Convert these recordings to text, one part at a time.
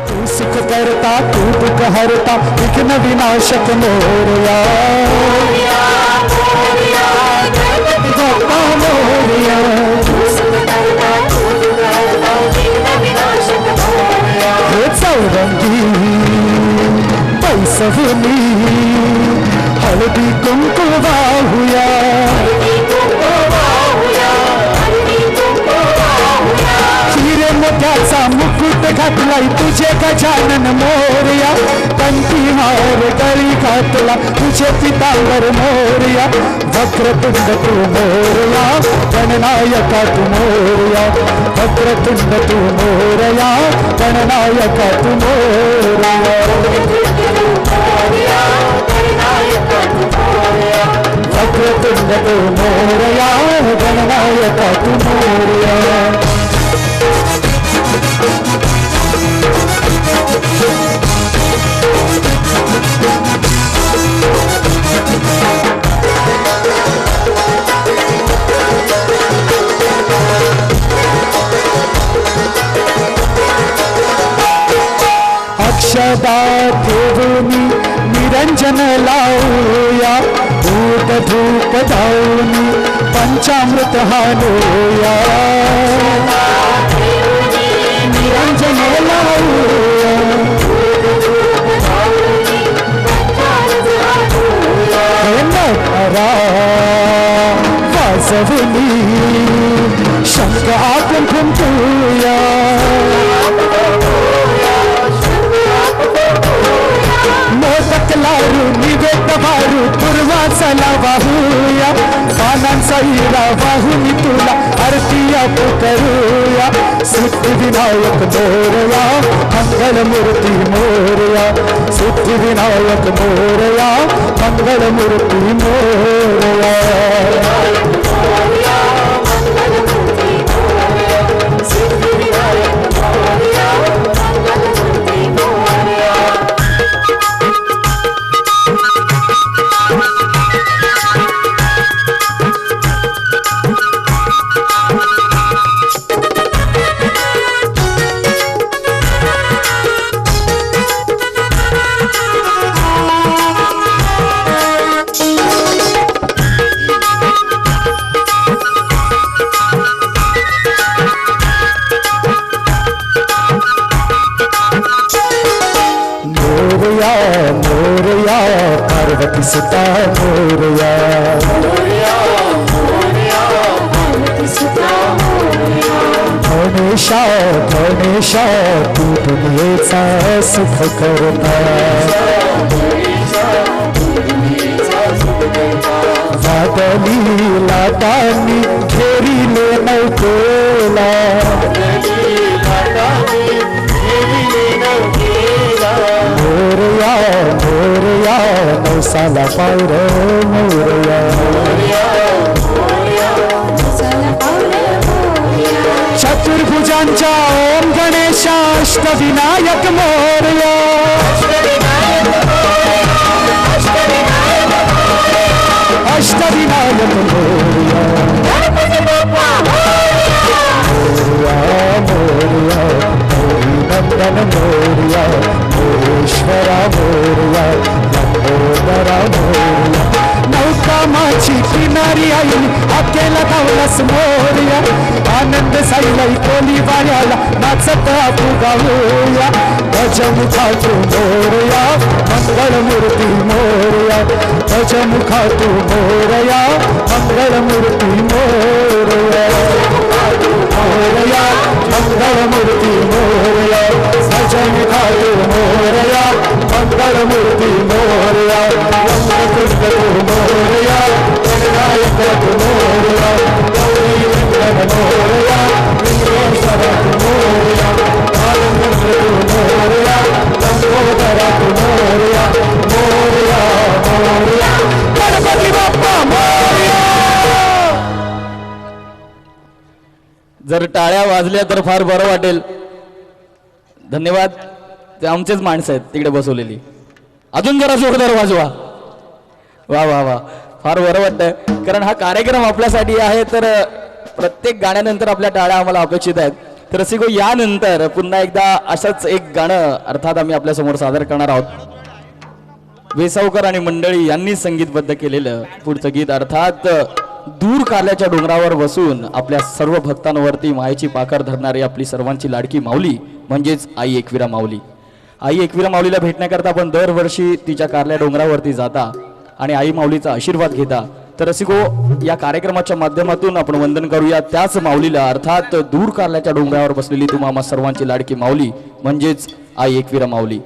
तू सुख करता तू दुख हरता विघ्न विनाशक मोरया बाप्पा मोरया हे चौरंगी पैसवली हळदी कुंकू वाहुया हिरे मोत्याचा मुकुट घातलाय तुझे गजानन मोरया कंठी हार गळी घातला तुझे पितांबर मोरया वक्रतुंड तू मोरया गणनायका तू मोरया वक्रतुंड तू मोरया गणनायका तू मोरया वक्रतुंड तू मोरया गणनायका तू मोरया अक्षदा ठेवूनी निरंजन लावूया धूप धूप धावूनी पंचामृत हालूया निरंजन लावूया नटरा वाजवली शंख आपण घुमतूया मोदक लारू निवेद वारू पूर्वाचा वाहूया पानांचा हिरा वाहून तुला आरतीया करूया सिद्धिविनायक मोरया मंगलमूर्ती मोरया सिद्धिविनायक मोरया मंगलमूर्ती मोरया मोरया पार्वती सुता मोरया गणेशा गणेशा तू दुनियेचा सुख करता वादली लाटांनी घेरिले नौकेला मोरया मोरया नवसाला पावर मोरया चतुर्भुजांच्या ओम गणेशा अष्टविनायक मोरया अष्टविनायक मोरया मोरया नंदन मोरया मोरेश्वरा मोरया लंबोदरा मोरया नौका माझी किनारी आई अकेला धावलास मोरया आनंद साईलाई कोली वाऱ्याला नाचत आपू गाऊया गजमुखा तू मोरया मंगलमूर्ती मोरया गजमुखा तू मोरया मंगलमूर्ती मोरया मोरया मंगलमूर्ती मोरया गजमुखा तू मोरया मंगलमूर्ती मोरया वक्रतुंड तू मोरया गणनायक तू मोरया गौरी नंदन मोरया विघ्नेश्वर तू मोरया आनंद तू मोरया लंबोदर तू मोरया मोरया मोरया गणपती बाप्पा मोरया. जर टाळ्या वाजल्या तर फार बरं वाटेल. धन्यवाद. ते आमचेच माणसं आहेत तिकडे बसवलेली. अजून जरा जोरदार वाजवा. वा वा वा फार बरं वाटतं कारण हा कार्यक्रम आपल्यासाठी आहे. तर प्रत्येक गाण्यानंतर आपल्या टाळ्या आम्हाला अपेक्षित आहेत. तर रसिको यानंतर पुन्हा एकदा असंच एक गाणं अर्थात आम्ही आपल्या समोर सादर करणार आहोत. वेसावकर आणि मंडळी यांनी संगीतबद्ध केलेलं पुढचं गीत अर्थात दूर कारल्याच्या डोंगरावर बसून आपल्या सर्व भक्तांवरती मायेची पाकर धरणारी आपली सर्वांची लाडकी माऊली म्हणजेच आई एकविरा माऊली. आई एकविरा माऊलीला भेटण्याकरता आपण दरवर्षी तिच्या कारल्या डोंगरावरती जाता आणि आई माऊलीचा आशीर्वाद घेता. तर रसिको या कार्यक्रमाच्या माध्यमातून आपण वंदन करूया त्याच माऊलीला अर्थात दूर कारल्याच्या डोंगरावर बसलेली तुम्हा सर्वांची लाडकी माऊली म्हणजेच आई एकविरा माऊली.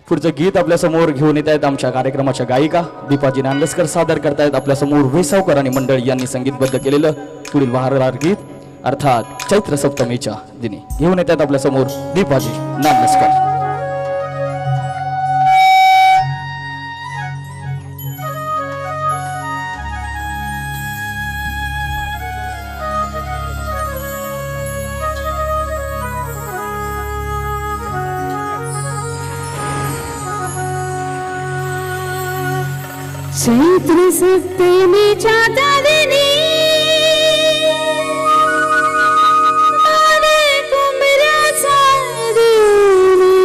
पुढचं गीत आपल्या समोर घेऊन येत आहेत आमच्या कार्यक्रमाच्या गायिका दीपाजी नांदस्कर सादर करतायत आपल्या समोर वेसावकर आणि मंडळी यांनी संगीतबद्ध केलेलं पुढील वारंवार गीत अर्थात चैत्र सप्तमीच्या दिनी घेऊन येत आहेत आपल्या समोर दीपाजी नांदस्कर. चैत्र सप्तमीच्या दिनी आले कुंभराचा दिनी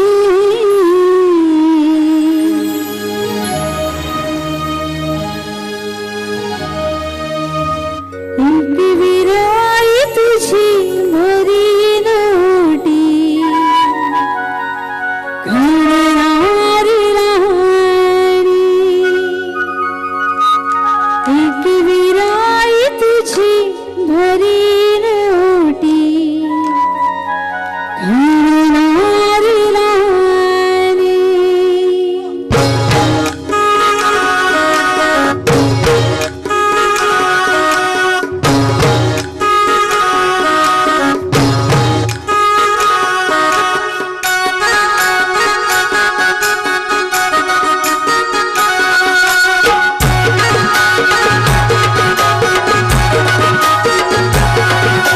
एकविराई तुझी भरी लोटी घडणारी एकविराई तुझी भरी ओटी घडणारी लाली.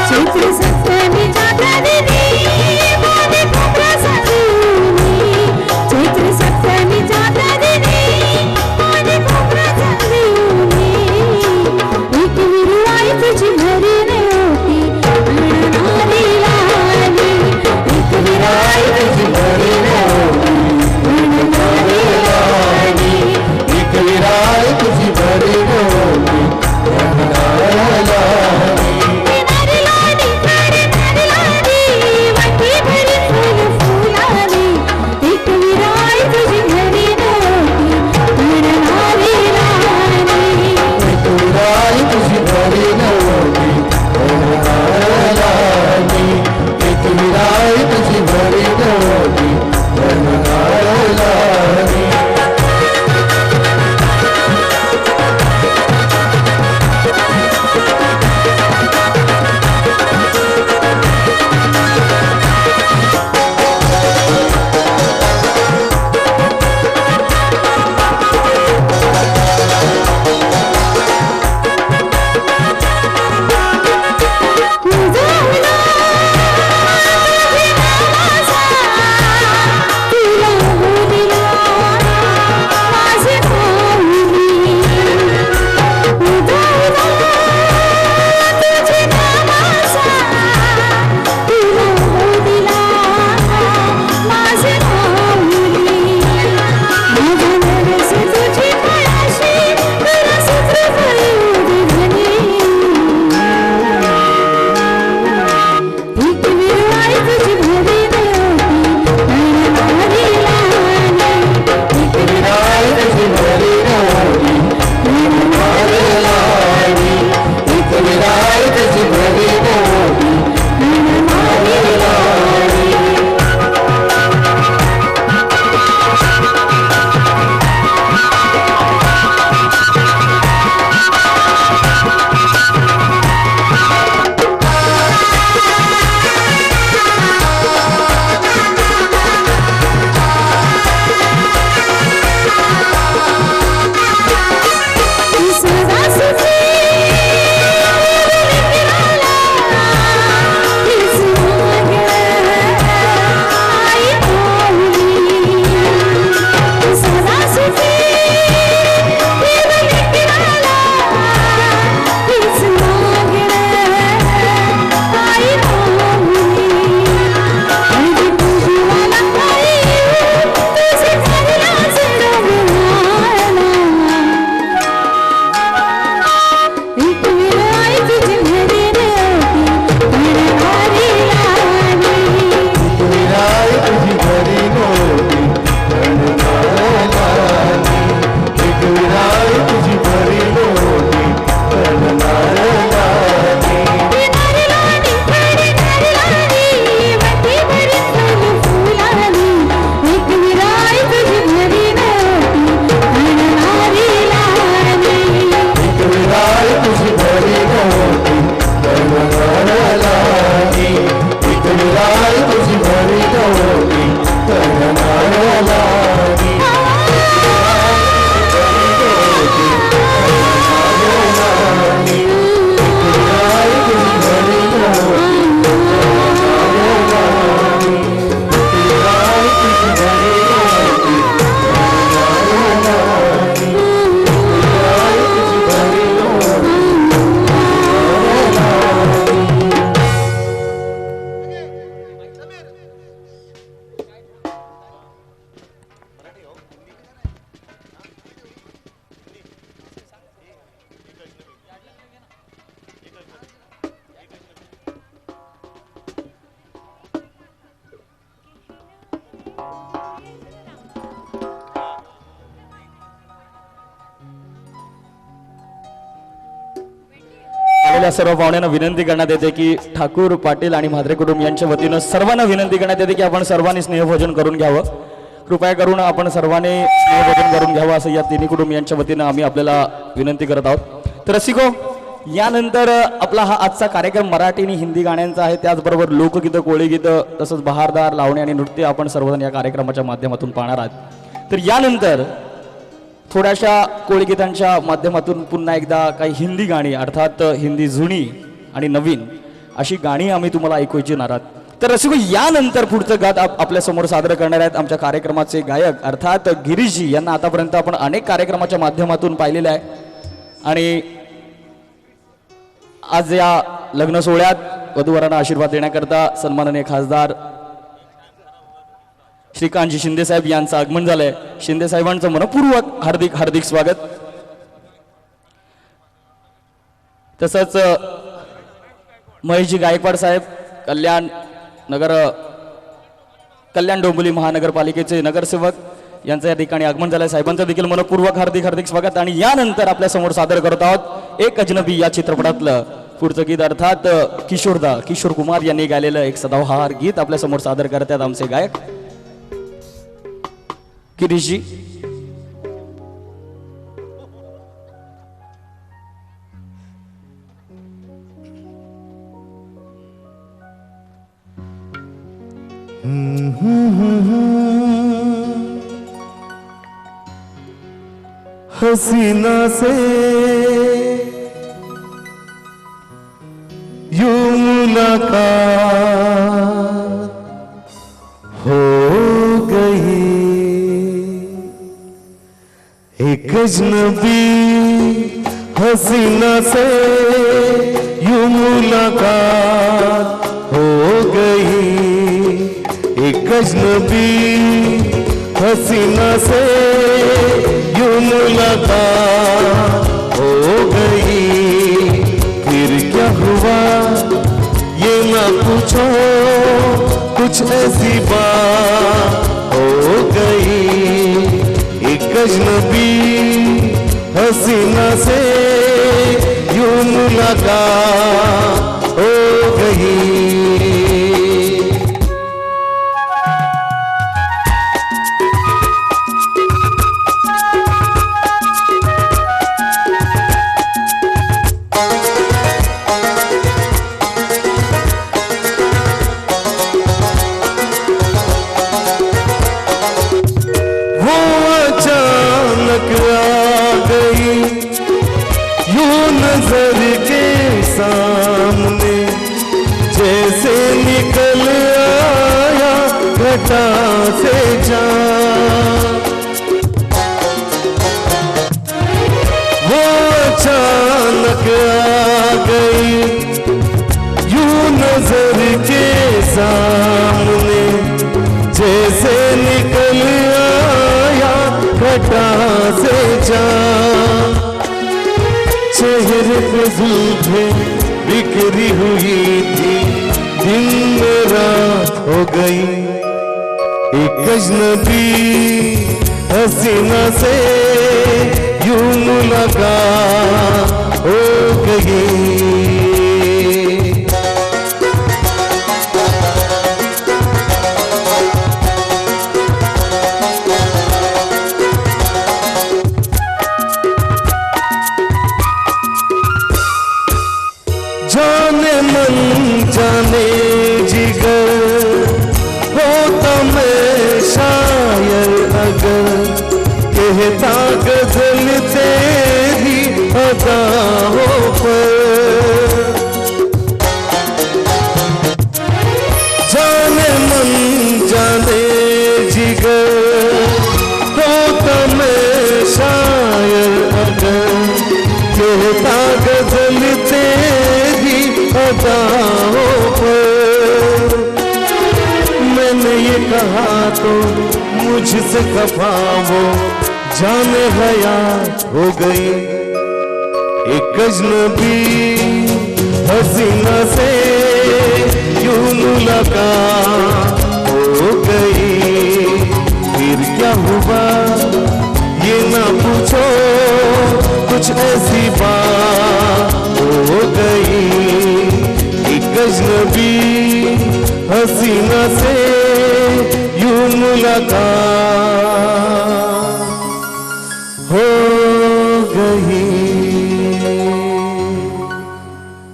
चैत्र सप्तमीच्या दिनी आलेल्या सर्व पाहुण्यांना विनंती करण्यात येते की ठाकूर पाटील आणि म्हात्रे कुटुंब यांच्या वतीनं सर्वांना विनंती करण्यात येते की आपण सर्वांनी स्नेहभोजन करून घ्यावं. कृपया करून आपण सर्वांनी स्नेहभोजन करून घ्यावं असं या तिन्ही कुटुंब यांच्या वतीनं आम्ही आपल्याला विनंती करत आहोत. तर रसिको, यानंतर आपला हा आजचा कार्यक्रम मराठी आणि हिंदी गाण्यांचा आहे. त्याचबरोबर लोकगीतं, कोळीगीतं तसंच बहारदार, लावणी आणि नृत्य आपण सर्वजण या कार्यक्रमाच्या माध्यमातून पाहणार आहात. तर यानंतर थोड्याशा कोळीगीतांच्या माध्यमातून पुन्हा एकदा काही हिंदी गाणी, अर्थात हिंदी जुनी आणि नवीन अशी गाणी आम्ही तुम्हाला ऐकू इच्छिणार आहात. तर रसिको, यानंतर पुढचं गात आपल्या समोर सादर करणार आहेत आमच्या कार्यक्रमाचे गायक अर्थात गिरीशजी यांना आतापर्यंत आपण अनेक कार्यक्रमाच्या माध्यमातून पाहिलेलं आहे. आणि आज या लग्न सोहळ्यात वधूवरांना आशीर्वाद देण्याकरता सन्माननीय खासदार श्रीकांतजी शिंदे साहेब यांचं आगमन झालंय. शिंदे साहेबांचं मनपूर्वक हार्दिक हार्दिक स्वागत. तसंच महेशजी गायकवाड साहेब कल्याण डोंबिवली महानगरपालिकेचे नगरसेवक यांचं या ठिकाणी आगमन झालंय. साहेबांचं देखील मनपूर्वक हार्दिक हार्दिक स्वागत. आणि यानंतर आपल्या समोर सादर करत आहोत एक अजनबी या चित्रपटातलं पुढचं गीत, अर्थात किशोर कुमार यांनी गायलेलं एक सदाबहार गीत आपल्या समोर सादर करतात आमचे गायक गिरीशजी. हसीना से यूं मुलाकात हो गई, एक अजनबी हसीना से यूं मुलाकात हो गई, एक अजनबी हसीना से यूं मुलाकात हो गई. फिर क्या हुआ ये ना पूछो, कुछ ऐसी बात हो गई, एक अजनबी हसीना से यूं मुलाकात हो गई. नजर के सामने जैसे निकल आया घटा से जान, वो अचानक आ गई यूं नजर के सामने जैसे निकल आया घटा से जान. चेहरे पे जुल्फें बिखरी हुई थी, दिन में रात हो गई, एक अजनबी हसीना से यूं मुलाकात हो गई. जाने मन जाने जिगर होता मैं शायर अगर, कहता गजल तेरी अदाओं पर. जाने मन जाने जिगर होता मैं शायर अगर, कहता गजल तेरी अदाओं पर. मैंने ये कहा तो मुझसे खफा वो जाने हयात हो गई, एक अजनबी हसीना से यूं मुलाकात हो गई. फिर क्या हुआ ये ना पूछो, कुछ ऐसी बात हो गई, हसीना से यूं मुलाकात हो गई।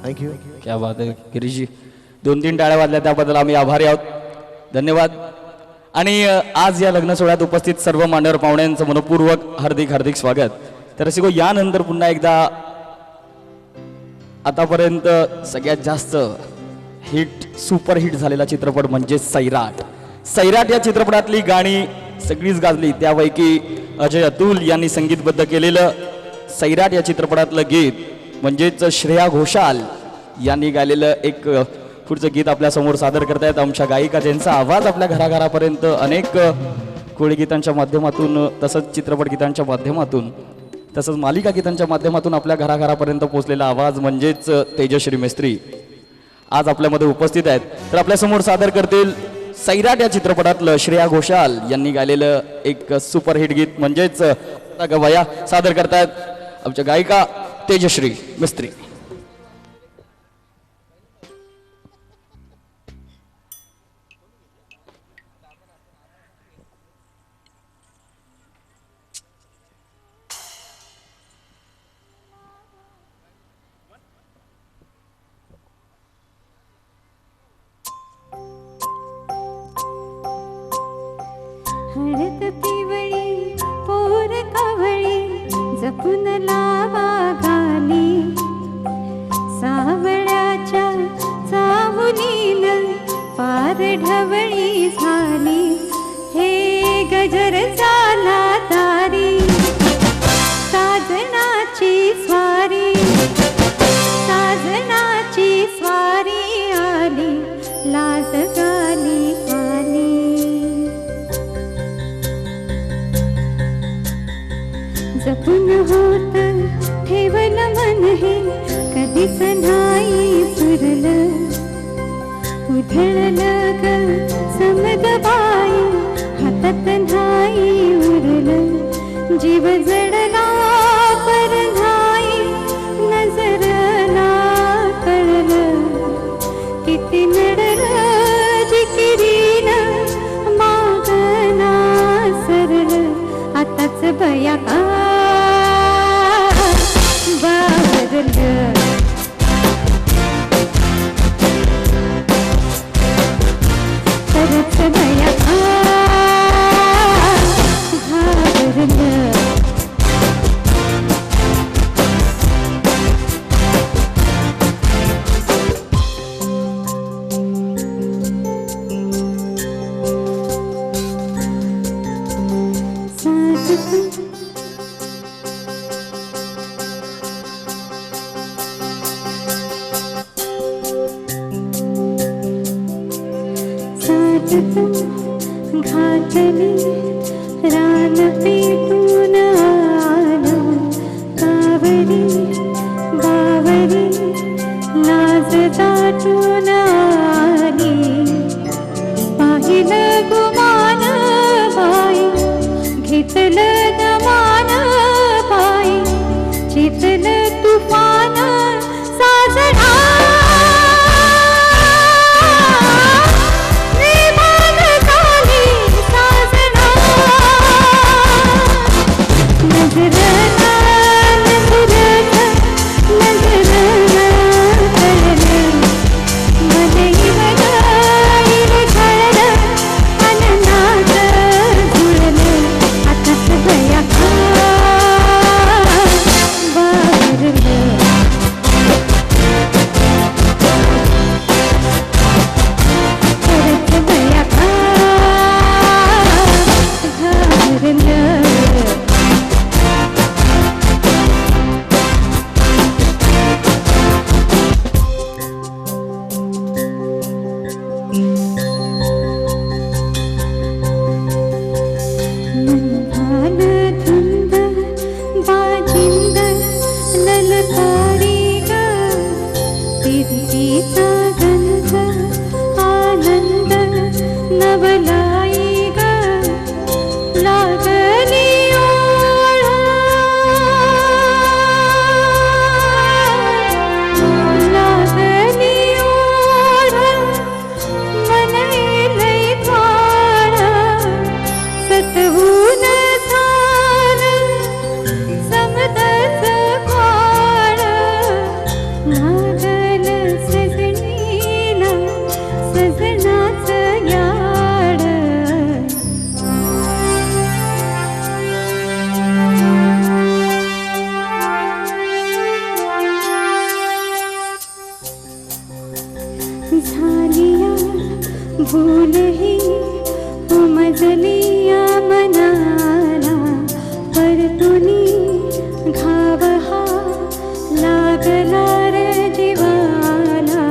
थँक्यू। क्या बात आहे गिरीशजी, 2-3 टाळ्या वाजल्या त्याबद्दल आम्ही आभारी आहोत, धन्यवाद. आणि आज या लग्न सोहळ्यात उपस्थित सर्व मान्यवर पाहुण्यांचं मनपूर्वक हार्दिक हार्दिक स्वागत. तर रसिको, यानंतर पुन्हा एकदा आतापर्यंत सगळ्यात जास्त सुपर हिट झालेला चित्रपट म्हणजे सैराट. सैराट या चित्रपटातली गाणी सगळीच गाजली. त्यापैकी अजय अतुल यांनी संगीतबद्ध केलेलं सैराट या चित्रपटातलं गीत म्हणजेच श्रेया घोषाल यांनी गायलेलं एक पुढचं गीत आपल्या समोर सादर करतायत आमच्या गायिका, ज्यांचा आवाज आपल्या घराघरापर्यंत अनेक कोळी गीतांच्या माध्यमातून, तसंच चित्रपट गीतांच्या माध्यमातून, तसंच मालिका गीतांच्या माध्यमातून आपल्या घराघरापर्यंत पोहोचलेला आवाज म्हणजेच तेजश्री मिस्त्री आज आपल्यामध्ये उपस्थित आहेत. तर आपल्यासमोर सादर करतील सैराट या चित्रपटातलं श्रेया घोषाल यांनी गायलेलं एक सुपरहिट गीत म्हणजेच गवया सादर करतायत आमच्या गायिका तेजश्री मिस्त्री. हळद पिवळी पोर कावळी जपून लावा गाली, सावळ्याच्या चावलीन पार ढवळी झाली, हे गजर झाला दारी साजनाची स्वारी, साजनाची स्वारी आली, लाज गाली आली. जपून होत ठेवल मन हे कधीच नाही पुरलं, उधळलं ग समद बाई हातात नाही उरलं, जीव जडला पर नाही नजरला कळलं, किती नडलं जिकिरीन मागना सरलं, आताच बया का बावरलं, तरच बया का घाबरलं. घातली रान पेटून आलं, कावरी बावरी लाज दाटून आली, पाहिलं गुमान बाई घेतलं दमान बाई, चितलं तुफान साजणा उमजली या मनाला परतुनी घाव हा लागला रे जीवाला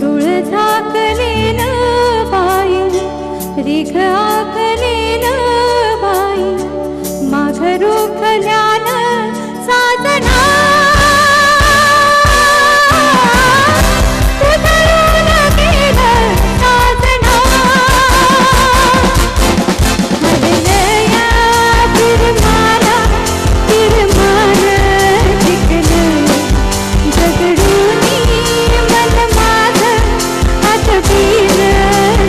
धूळ झाकलेल बाई रेख आखलेल बाई माघ रोखल्यान साजना उधळून गेलं साजना हरलया फिरमाला फिरमान जिंकलं जगडूनी मन माझं आठवीन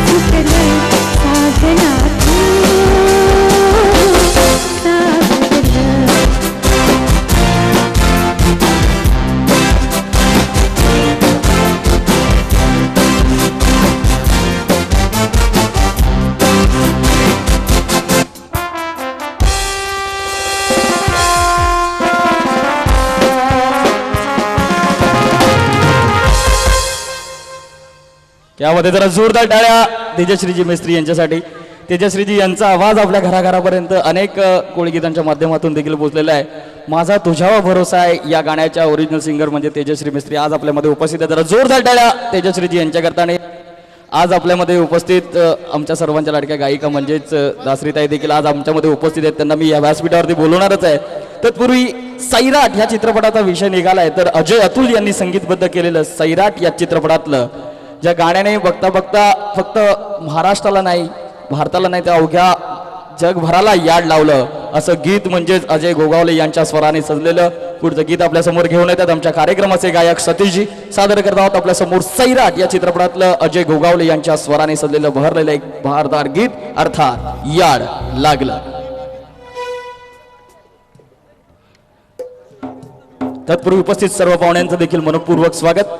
सुटलं साधना तू साधलं त्यामध्ये जरा जोरदार टाळ्या तेजश्रीजी मेस्त्री यांच्यासाठी. तेजश्रीजी यांचा आवाज आपल्या घराघरापर्यंत अनेक कोळीगीतांच्या माध्यमातून देखील पोहोचलेला आहे. माझा तुझ्यावर भरोसा आहे या गाण्याच्या ओरिजिनल सिंगर म्हणजे तेजश्री मेस्त्री आज आपल्यामध्ये उपस्थित आहे. जरा जोरदार टाळ्या तेजश्रीजी यांच्याकरताने. आज आपल्यामध्ये उपस्थित आमच्या सर्वांच्या लाडक्या गायिका म्हणजेच दासरीताई देखील आज आमच्यामध्ये उपस्थित आहेत. त्यांना मी या व्यासपीठावरती बोलवणारच आहे. तत्पूर्वी सैराट ह्या चित्रपटाचा विषय निघालाय तर अजय अतुल यांनी संगीतबद्ध केलेलं सैराट या चित्रपटातलं ज्या गाण्याने बघता बघता फक्त महाराष्ट्राला नाही भारताला नाही तर अवघ्या जगभराला याड लावलं असं गीत म्हणजेच अजय गोगावले यांच्या स्वराने सजलेलं पुढचं गीत आपल्या समोर घेऊन येतात. आमच्या कार्यक्रमाचे गायक सतीशजी सादर करत आहोत आपल्या समोर सैराट या चित्रपटातलं अजय गोगावले यांच्या स्वराने सजलेलं बहरलेलं एक बहारदार गीत अर्थात याड लागलं. तत्पूर्वी उपस्थित सर्व पाहुण्यांचं देखील मनपूर्वक स्वागत.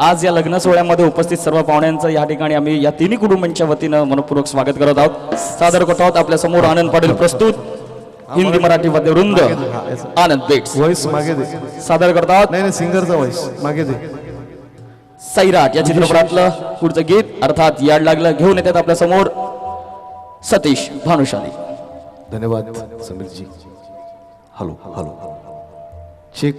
आज या लग्न सोहळ्यामध्ये उपस्थित सर्व पाहुण्यांचं या ठिकाणी आम्ही या तिन्ही कुटुंबांच्या वतीनं मनपूर्वक स्वागत करत आहोत. सादर करत आहोत आपल्या समोर आनंद पाटील प्रस्तुत हिंदी मराठी वाद्यवृंद आनंद बेट्स वॉइस मागे दे. सादर करत आहोत नाही सिंगरचा वॉइस मागे दे. सैराट या चित्रपटातलं पुढचं गीत अर्थात याड लागलं घेऊन येतात आपल्या समोर सतीश भानुशाली. धन्यवाद समीरजी. हॅलो हॅलो चेक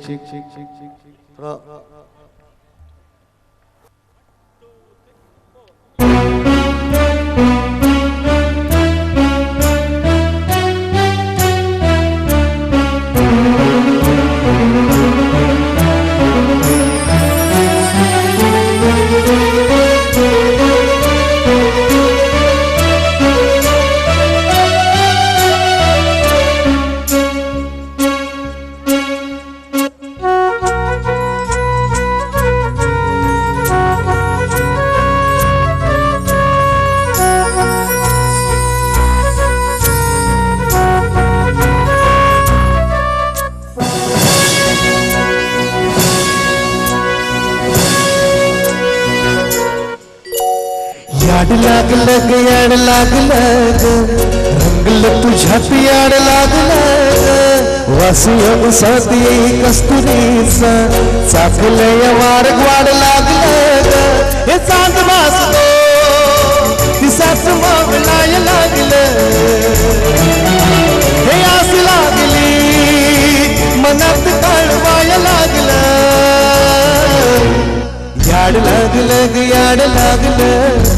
याड लागलं ग याड लागलं ग रंगलं तुझ्यात याड लागलं ग वासिय साथी कस्तुरीचा चाकलं या वार वाड लागलं ग हे चांद वाचतो दिसाच मागलाय लागलं हे आस लागली मनात कळवाय लागलं याड लागलं ग याड लागलं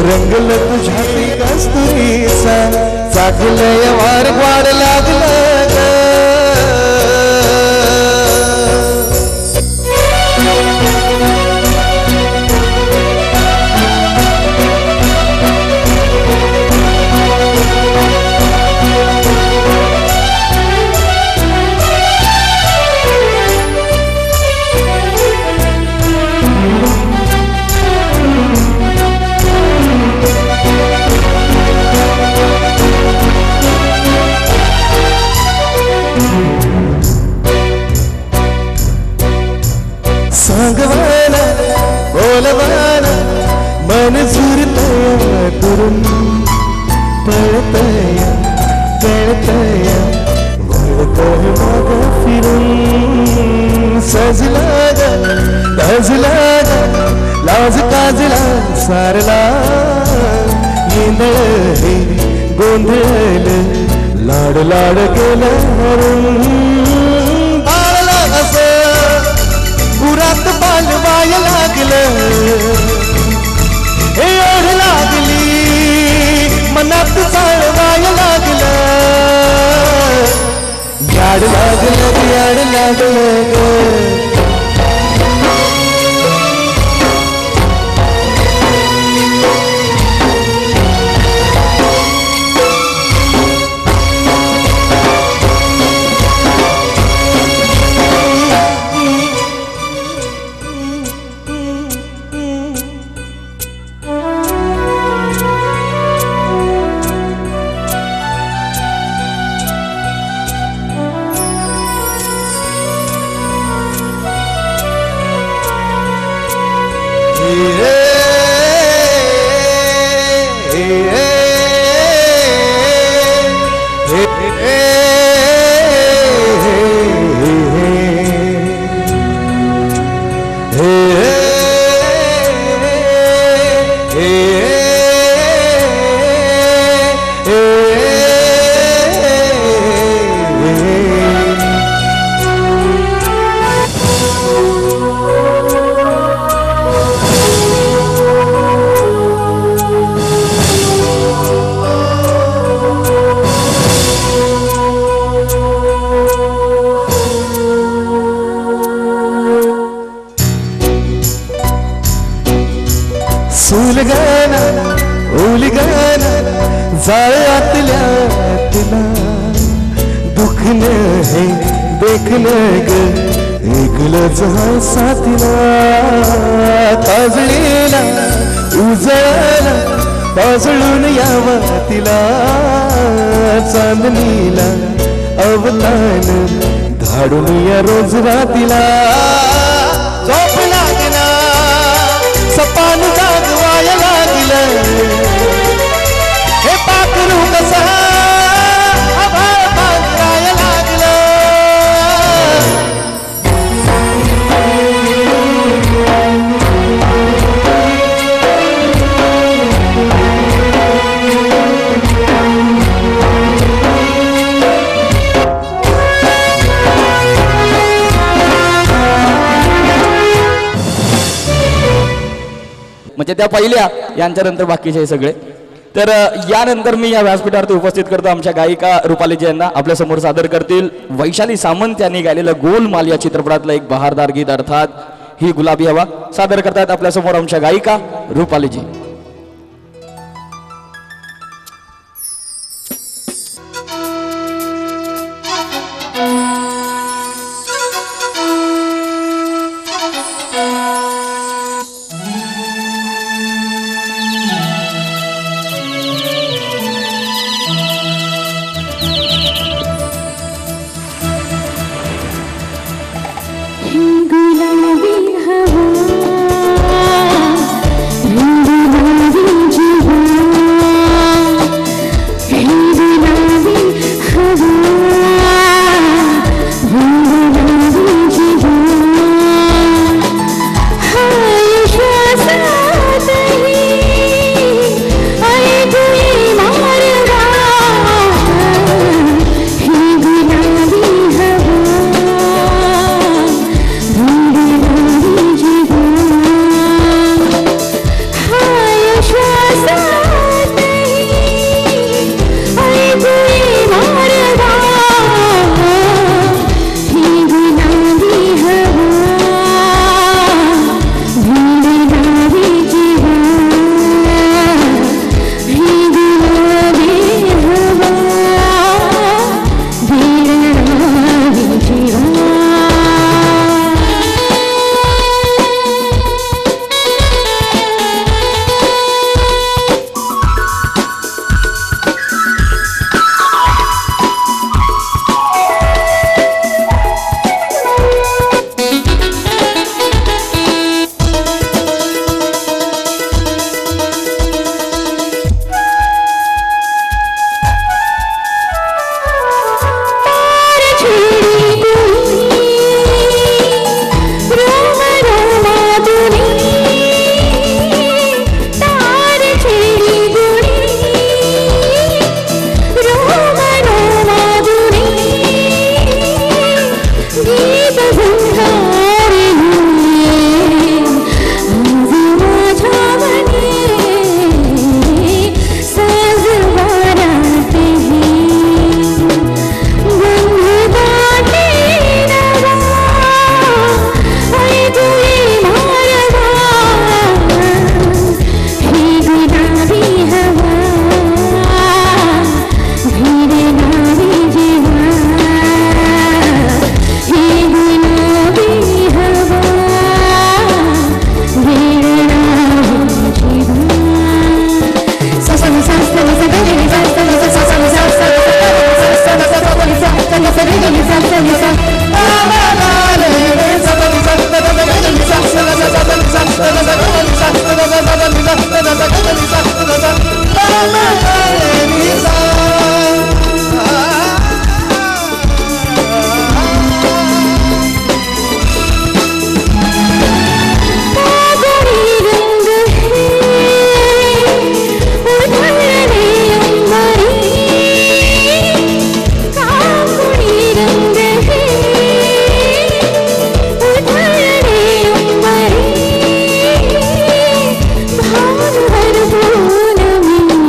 रंगलं तुझ्या कस्तुरीचा चाकलं या वार वाड लागलं ग. सांगवाना बोलवाना मन झुरतया दुरून पळतय कळतय वळतय माग फिरून सजला ग लाज काजला सारला गोंधळ हे गोंधळ लाड लाड केलं बाळला असं पुरात बालवाय लागलं हे ओढ लागली मनात चाळवाय लागलं याड लागलं याड लागलं ग सुलगाना उलगाना जाळ्यातल्या तिला दुखन हे देखन ग एकलंच हा साथीला ताजळीला उजळाला ताजळून यावा तिला चांदणीला अवतान धाडून या रोज रातीला झोप लागना सपान जागवाय लागलं हे पाखरू कसा आभाळ पांघराय लागलं म्हणजे त्या पहिल्या यांच्यानंतर बाकीचे सगळे. तर यानंतर मी या व्यासपीठावरती उपस्थित करतो आमच्या गायिका रुपालीजी यांना. आपल्या समोर सादर करतील वैशाली सामंत यांनी गायलेलं गोलमाल या चित्रपटातलं एक बहारदार गीत अर्थात ही गुलाबी हवा. सादर करतात आपल्या समोर आमच्या गायिका रुपालीजी. गुलाबी हवा भाव हर भूल में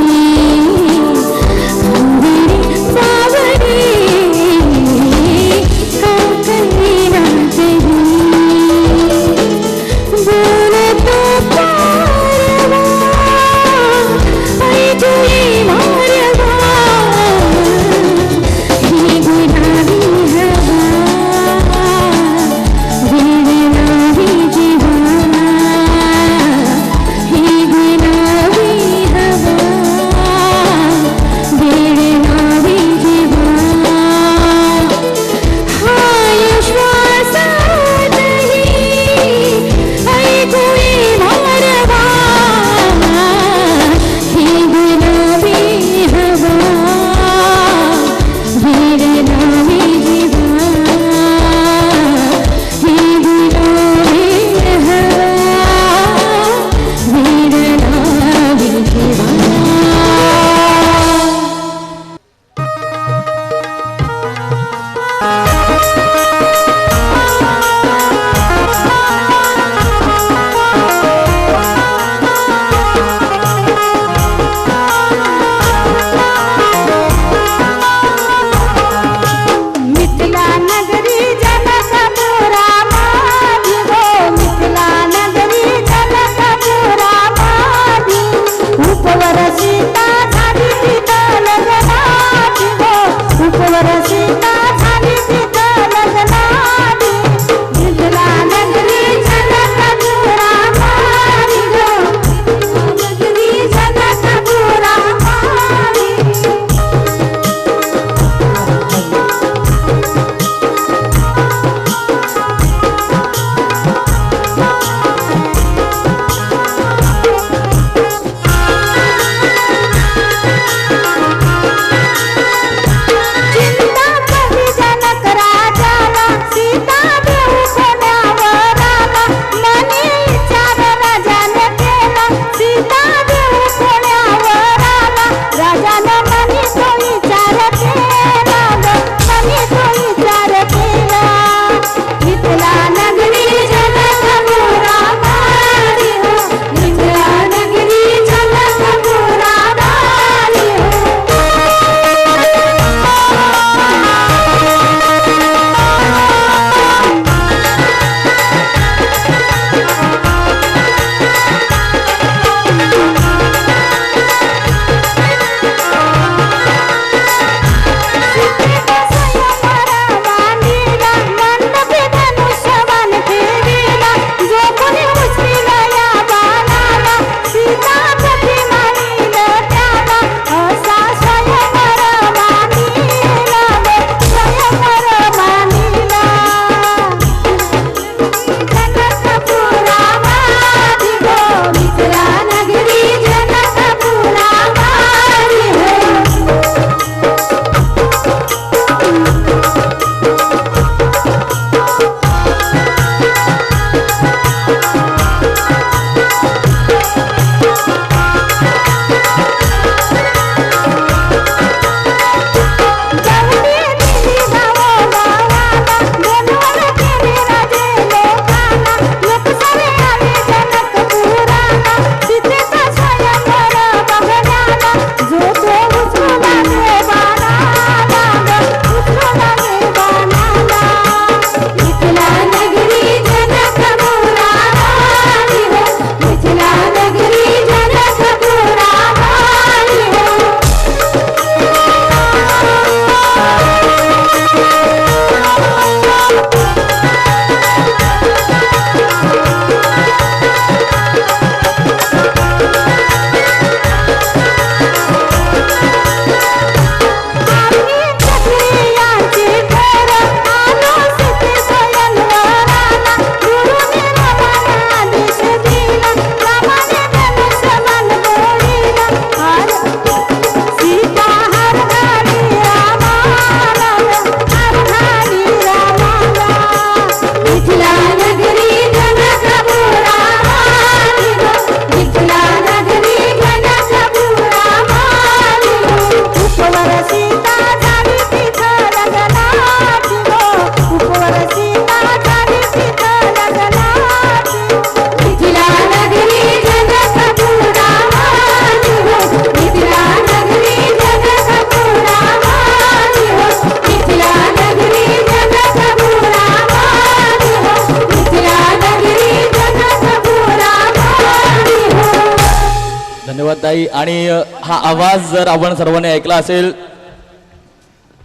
नाही आणि हा आवाज जर आपण सर्वांनी ऐकला असेल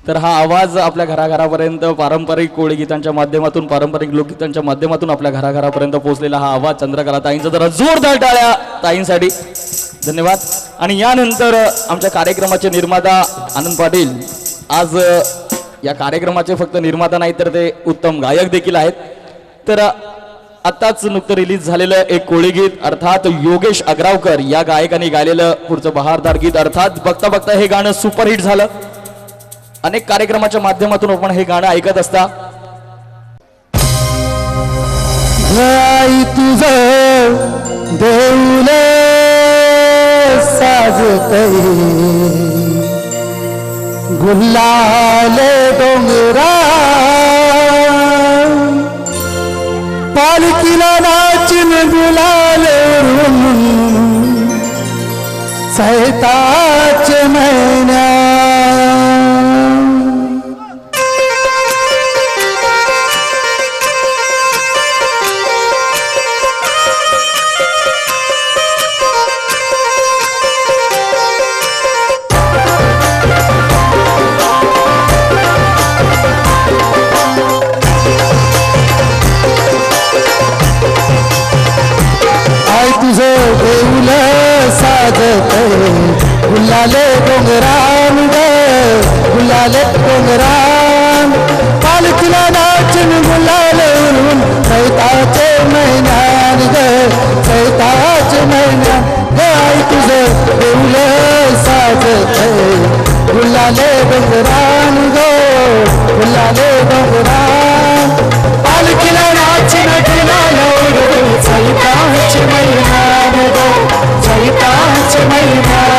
तर हा आवाज आपल्या घराघरापर्यंत पारंपरिक कोळी गीतांच्या माध्यमातून पारंपरिक लोकगीतांच्या माध्यमातून आपल्या घराघरापर्यंत पोहोचलेला हा आवाज चंद्रकला ताईंचा जरा जोरदार टाळ्या ताईंसाठी धन्यवाद. आणि यानंतर आमच्या कार्यक्रमाचे निर्माता आनंद पाटील आज या कार्यक्रमाचे फक्त निर्माता नाही तर ते उत्तम गायक देखील आहेत. तर आत्ताच नुकतं रिलीज झालेलं एक कोळी गीत अर्थात योगेश अग्रावकर या गायकाने गायलेलं पुढचं बहारदार गीत अर्थात बघता बघता हे गाणं सुपरहिट झालं. अनेक कार्यक्रमाच्या माध्यमातून आपण हे गाणं ऐकत असता. आई तुझं देऊल साजतई गुलाले डोंगरा पालखीला नाचिन गुलाले सैताचे महिन्या देऊल साजतई गुलाले डोंगरान ग गुलाले डोंगरान पालखीला नाचून गुलाले उडवून चैताचे महिन्यान ग चैताचे महिन्यान ग आई तुझं देऊल साजतई गुलाले डोंगरान ग गुलाले डोंगरान पालखीला नाचून गुलाले उडवून चैताचे महिन्यान ग चैताचे महिन्यान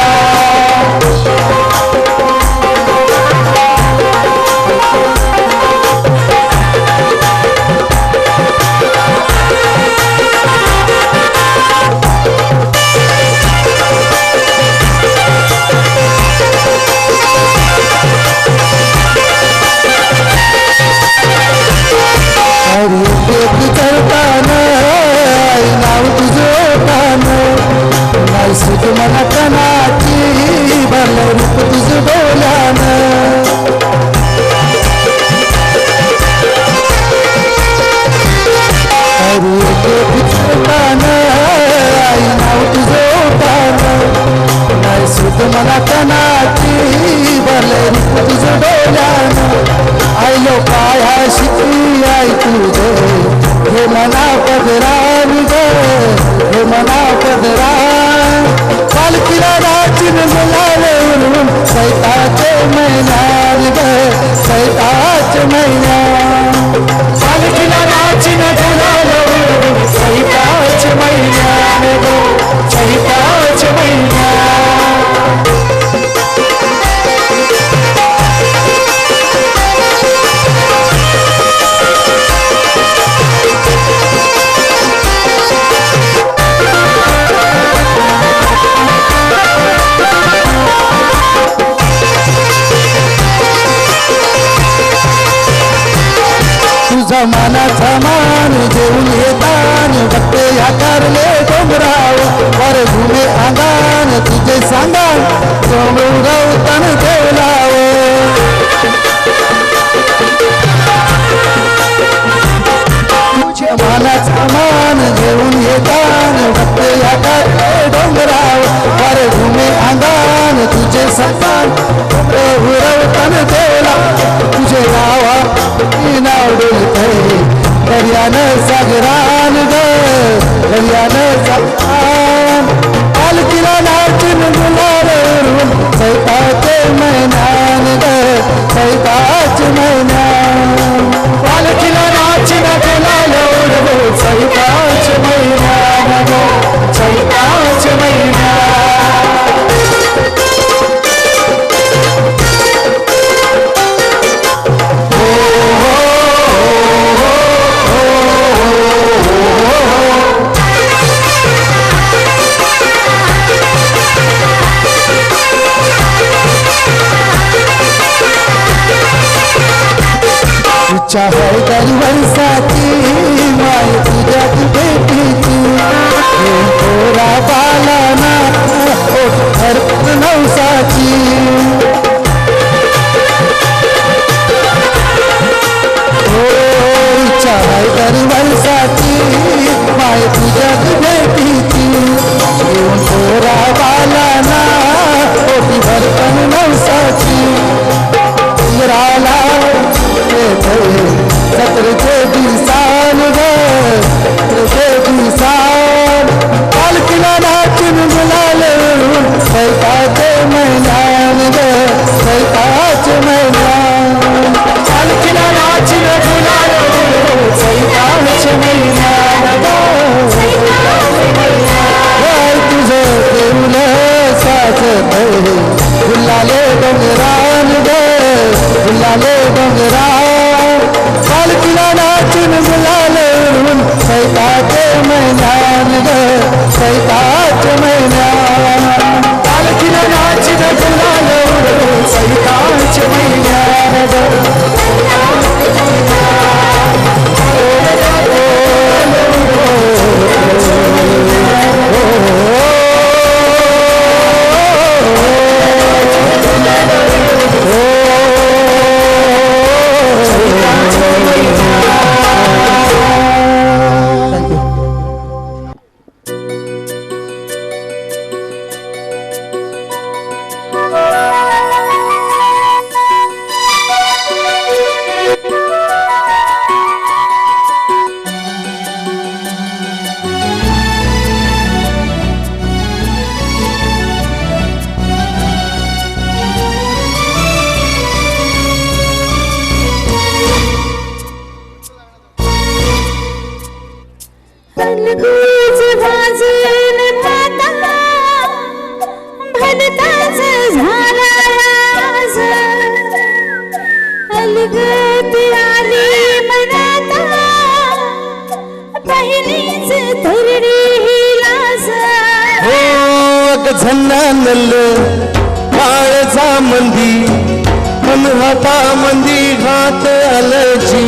नाव तुझं नाही सुख मला कणाची भरलं रूप तुझं बोलानं आई नाव तुझं नाही सुख मला कणाची भरलं रूप तुझं बोलानं आई लोकाया शिकली आई तुझं हे मना पदरान ग हे मना पदरान पालखीला नाचून गुलाले उडवून चैताचे महिन्यान ग चैताचे महिन्यान पालखीला नाचून गुलाले उडवून चैताचे महिन्यान ग चैताचे महिन्यान तुझा मानाचा मान देऊन येतान भक्ते आकारले डोंगराव वर घुमे अंगान तुझे सांगान डोंगरावतान देवलाव तुझ्या मानाचा मान देऊन येतान भक्ते आकारले डोंगराव वर घुमे अंगान तुझे सांगान डोंगरावतान देवलाव तुझे गावा नाव डोलतय दर्यानं सागरान ग दर्यानं सागरान पालखीला नाचून गुलाले उडवून चैताचे महिन्यान ग चैताचे महिन्यान पालखीला नाचून गुलाले उडवून चैताचे महिन्यान ग चैताचे महिन्यान चाहे दरवंसाची माय तुझ्यात भेटीची थोरा बालाना झन्ना नल्ल काळजा मंदी मन हाता मंदी घात आलजी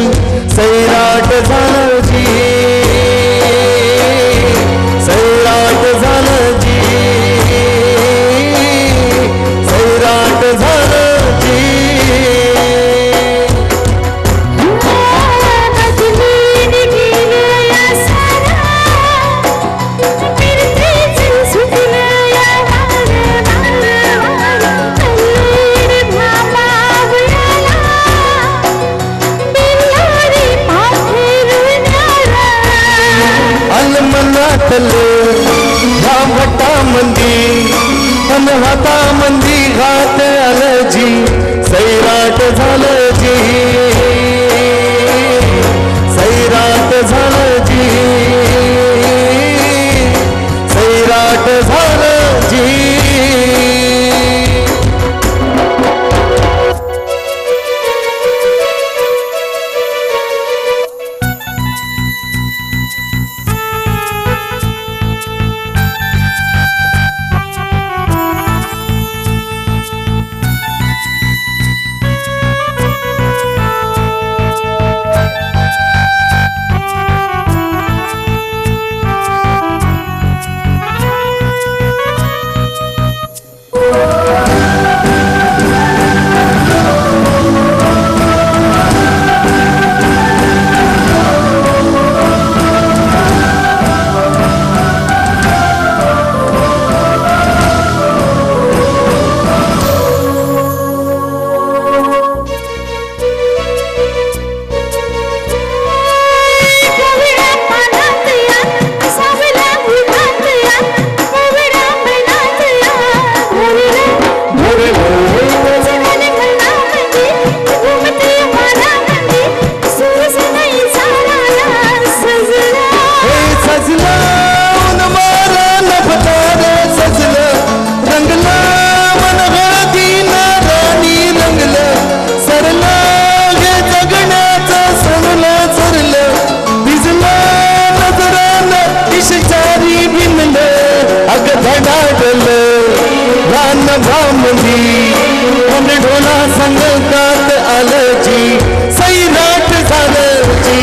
सैराट झालजी सैराट झालजी सैराट झालजी घाटा मंदी अन हाता मंदी घात आलजी सैराट झालजी सैराट झालजी सैराट झालजी ढोला संगतात आलजी सैराट झालजी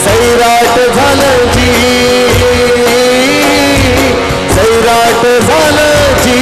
सैराट झालजी सैराट झालजी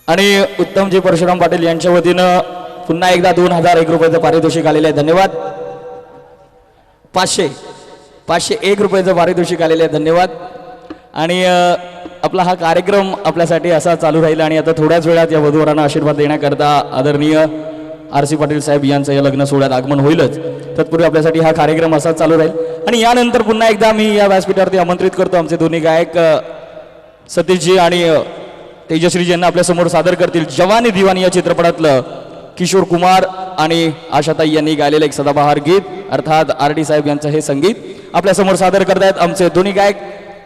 आणि उत्तमजी परशुराम पाटील यांच्या वतीनं पुन्हा एकदा 2001 रुपयाचं पारितोषिक आलेलं आहे. धन्यवाद. 501 रुपयाचं पारितोषिक आलेलं आहे. धन्यवाद. आणि आपला हा कार्यक्रम आपल्यासाठी असा चालू राहील आणि आता थोड्याच वेळात या वधूवरांना आशीर्वाद देण्याकरता आदरणीय आर सी पाटील साहेब यांचं या लग्न सोहळ्यात आगमन होईलच. तत्पूर्वी आपल्यासाठी हा कार्यक्रम असाच चालू राहील. आणि यानंतर पुन्हा एकदा मी या व्यासपीठावरती आमंत्रित करतो आमचे दोन्ही गायक सतीशजी आणि तेजश्रीजी यांना आपल्या समोर सादर करतील जवानी दिवानी या चित्रपटातलं किशोर कुमार आणि आशाताई यांनी गायलेलं एक सदाबहार गीत अर्थात RD साहेब यांचं हे संगीत आपल्या समोर सादर करतायत आमचे दोन्ही गायक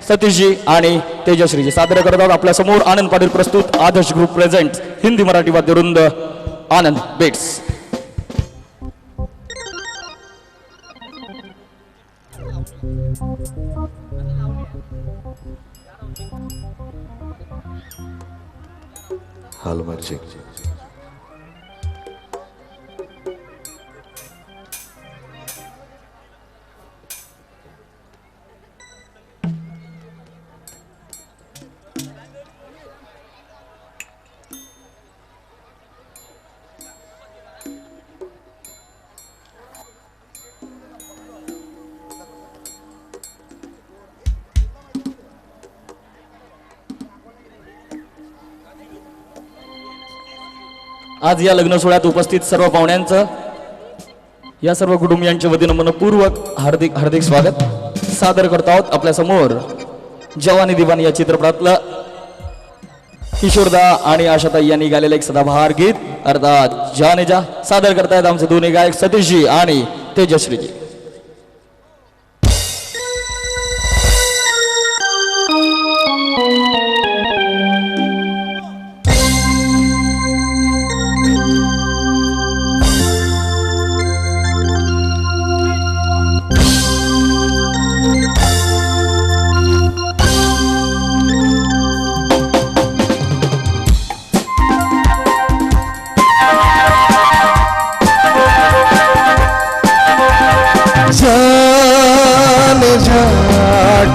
सतीशजी आणि तेजश्रीजी सादर करतात आपल्या समोर आनंद पाटील प्रस्तुत आदर्श ग्रुप प्रेझेंट हिंदी मराठी वाद्यवृंद आनंद बेट्स. हाल मर्जी आज या लग्न सोहळ्यात उपस्थित सर्व पाहुण्यांचं या सर्व कुटुंबियांच्या वतीनं मनपूर्वक हार्दिक हार्दिक स्वागत सादर करत आहोत आपल्या समोर जवानी दिवानी या चित्रपटातलं किशोरदा आणि आशाताई यांनी गायलेलं एक सदाबहार गीत अर्थात जाने जा सादर करतायत आमचे दोन्ही गायक सतीशजी आणि तेजश्रीजी.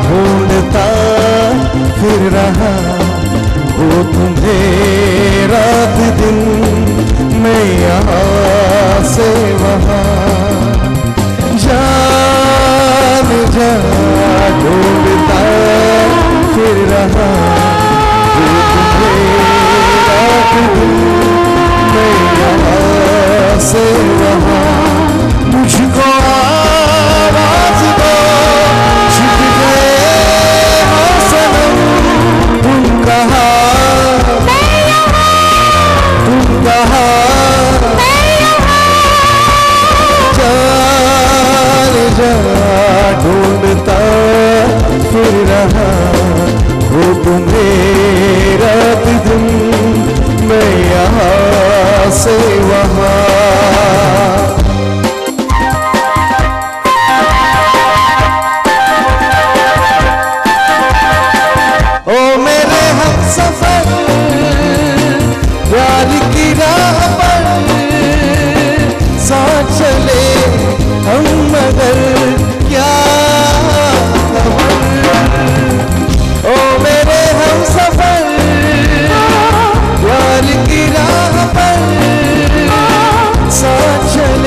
ढूंढता फिर रहा वो तुम्हें रात दिन मैं यहाँ से वहाँ जान जा ढूंढता फिर रहा वो तुम्हें रात दिन मैं यहाँ से वहाँ मुझको आवाज दो छिप गए हो सनम तुम कहाँ जान जा ढूंढता फिर रहा वो तुम्हें रात दिन मैं यहाँ से वहाँ सफर प्यार की राह पर साथ चले हम मगर क्या ओ मेरे हम सफर प्यार की राह पर साथ चले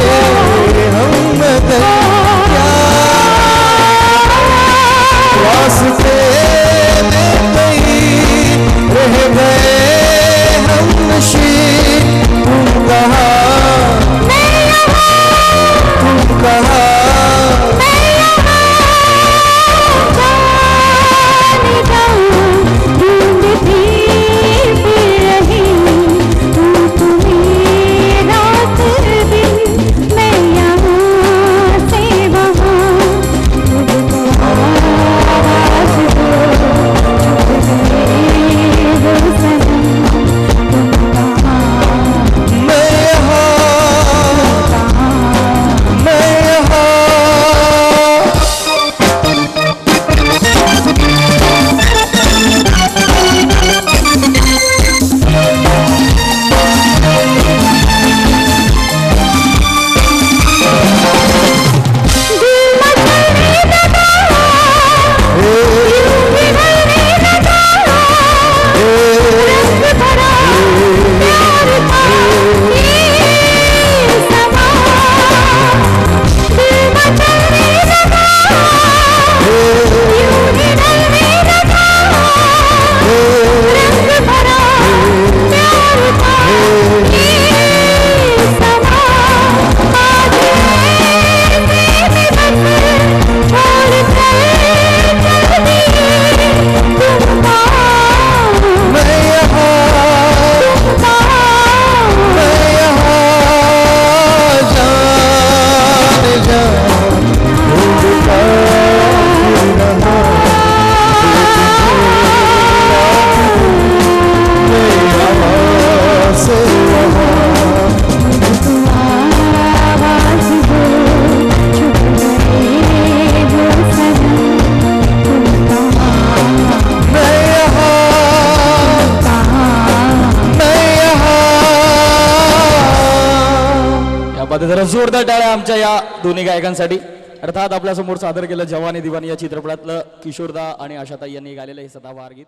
धन्यवाद. जरा जोरदार टाळ्या आमच्या या दोन्ही गायकांसाठी. अर्थात आपल्यासमोर सादर केलं जवानी दिवानी या चित्रपटातलं किशोरदा आणि आशाताई यांनी गायलेलं हे सदाबहार गीत.